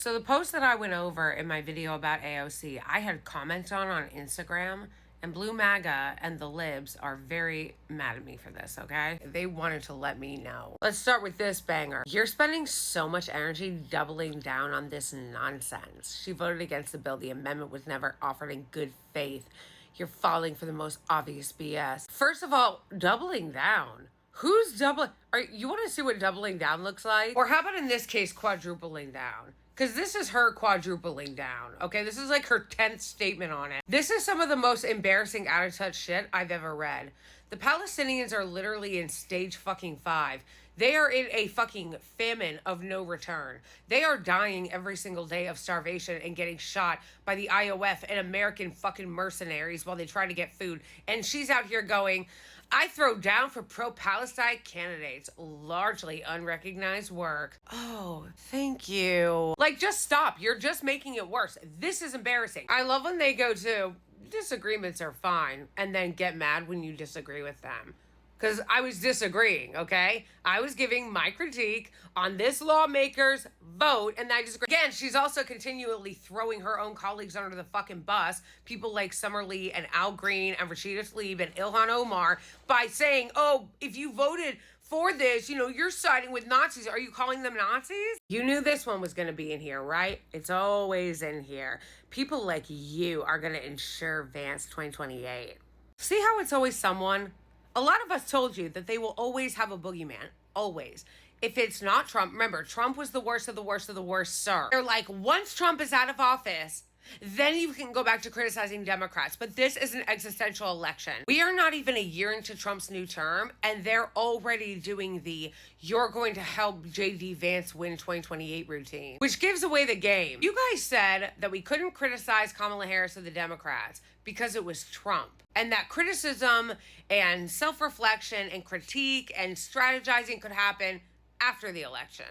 So the post that I went over in my video about AOC, I had comments on Instagram, and Blue MAGA and the libs are very mad at me for this, okay? They wanted to let me know. Let's start with this banger. You're spending so much energy doubling down on this nonsense. She voted against the bill. The amendment was never offered in good faith. You're falling for the most obvious BS. First of all, doubling down. Who's doubling? You want to see what doubling down looks like? Or how about in this case, quadrupling down? Because this is her quadrupling down, okay? This is like her 10th statement on it. This is some of the most embarrassing out of touch shit I've ever read. The Palestinians are literally in stage fucking 5. They are in a fucking famine of no return. They are dying every single day of starvation and getting shot by the IOF and American fucking mercenaries while they try to get food. And she's out here going, I throw down for pro-Palestine candidates. Largely unrecognized work. Oh, thank you. Like, just stop. You're just making it worse. This is embarrassing. I love when they go to, disagreements are fine, and then get mad when you disagree with them. Because I was disagreeing, okay? I was giving my critique on this lawmaker's vote, and I disagree. Again, she's also continually throwing her own colleagues under the fucking bus, people like Summer Lee and Al Green and Rashida Tlaib and Ilhan Omar, by saying, oh, if you voted for this, you're siding with Nazis. Are you calling them Nazis? You knew this one was going to be in here, right? It's always in here. People like you are going to ensure Vance 2028. See how it's always someone? A lot of us told you that they will always have a boogeyman. Always. If it's not Trump, remember, Trump was the worst of the worst of the worst, sir. They're like, once Trump is out of office, then you can go back to criticizing Democrats. But this is an existential election. We are not even a year into Trump's new term, and they're already doing the you're going to help J.D. Vance win 2028 routine, which gives away the game. You guys said that we couldn't criticize Kamala Harris or the Democrats because it was Trump. And that criticism and self-reflection and critique and strategizing could happen after the election.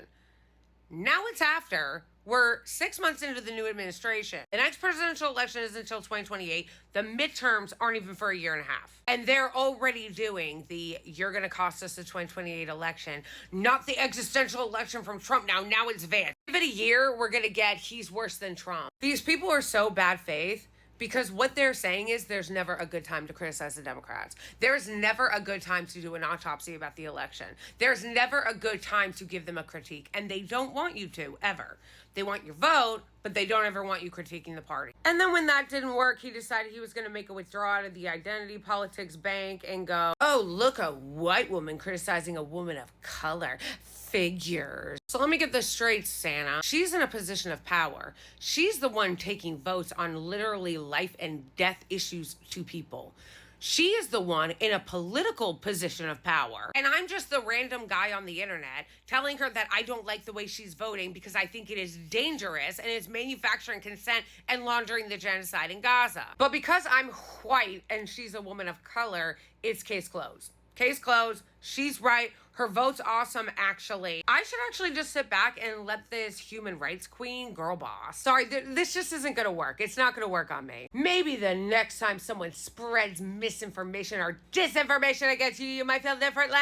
Now it's after. We're 6 months into the new administration. The next presidential election is until 2028. The midterms aren't even for a year and a half. And they're already doing the you're going to cost us the 2028 election, not the existential election from Trump now. Now it's Vance. Give it a year, we're going to get he's worse than Trump. These people are so bad faith. Because what they're saying is there's never a good time to criticize the Democrats. There's never a good time to do an autopsy about the election. There's never a good time to give them a critique. And they don't want you to, ever. They want your vote, but they don't ever want you critiquing the party. And then when that didn't work, he decided he was going to make a withdrawal out of the identity politics bank and go, oh, look, a white woman criticizing a woman of color. Figures. So let me get this straight, Santa. She's in a position of power. She's the one taking votes on literally life and death issues to people. She is the one in a political position of power. And I'm just the random guy on the internet telling her that I don't like the way she's voting because I think it is dangerous and it's manufacturing consent and laundering the genocide in Gaza. But because I'm white and she's a woman of color, it's case closed. Case closed. She's right. Her vote's awesome, actually. I should actually just sit back and let this human rights queen girl boss. Sorry, this just isn't gonna work. It's not gonna work on me. Maybe the next time someone spreads misinformation or disinformation against you, you might feel differently.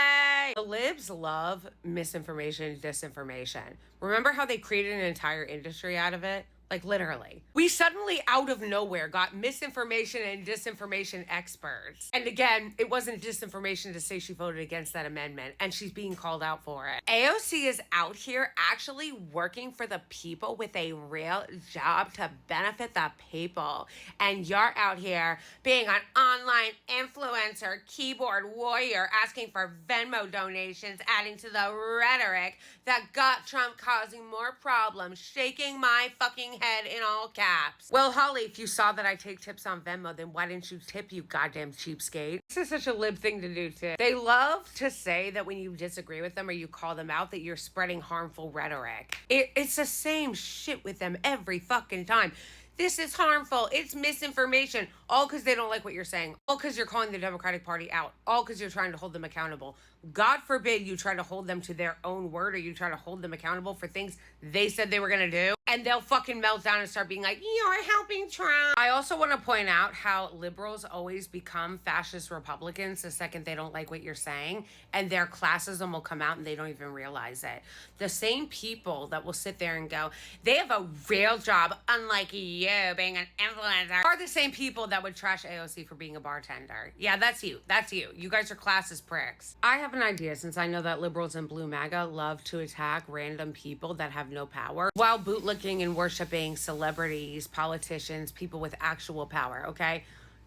The libs love misinformation, disinformation. Remember how they created an entire industry out of it? Like, literally. We suddenly, out of nowhere, got misinformation and disinformation experts. And again, it wasn't disinformation to say she voted against that amendment, and she's being called out for it. AOC is out here actually working for the people with a real job to benefit the people. And you're out here being an online influencer, keyboard warrior, asking for Venmo donations, adding to the rhetoric that got Trump causing more problems, shaking my fucking head in all caps. Well, Holly, if you saw that I take tips on Venmo, then why didn't you tip, you goddamn cheapskate? This is such a lib thing to do, too. They love to say that when you disagree with them or you call them out, that you're spreading harmful rhetoric. It's the same shit with them every fucking time. This is harmful. It's misinformation. All because they don't like what you're saying. All because you're calling the Democratic Party out. All because you're trying to hold them accountable. God forbid you try to hold them to their own word, or you try to hold them accountable for things they said they were going to do, and they'll fucking melt down and start being like, you're helping Trump. I also want to point out how liberals always become fascist Republicans the second they don't like what you're saying, and their classism will come out and they don't even realize it. The same people that will sit there and go, they have a real job, unlike you being an influencer, are the same people that would trash AOC for being a bartender. Yeah, that's you. That's you. You guys are classist pricks. I have an idea, since I know that liberals and blue MAGA love to attack random people that have no power while bootlicking and worshiping celebrities, politicians, people with actual power, okay?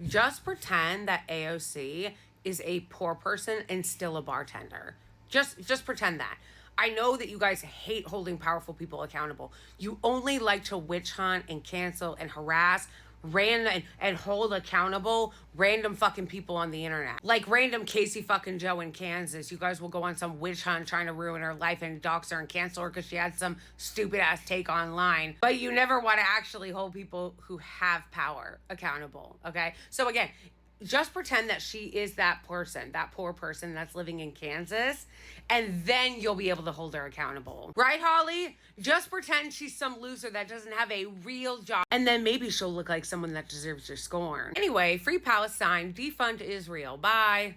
Just pretend that AOC is a poor person and still a bartender. Just pretend that. I know that you guys hate holding powerful people accountable. You only like to witch hunt and cancel and harass random and hold accountable random fucking people on the internet. Like random Casey fucking Joe in Kansas. You guys will go on some witch hunt trying to ruin her life and dox her and cancel her because she had some stupid ass take online. But you never want to actually hold people who have power accountable, okay? So again, just pretend that she is that person, that poor person that's living in Kansas, and then you'll be able to hold her accountable. Right, Holly? Just pretend she's some loser that doesn't have a real job, and then maybe she'll look like someone that deserves your scorn. Anyway, free Palestine, defund Israel. Bye.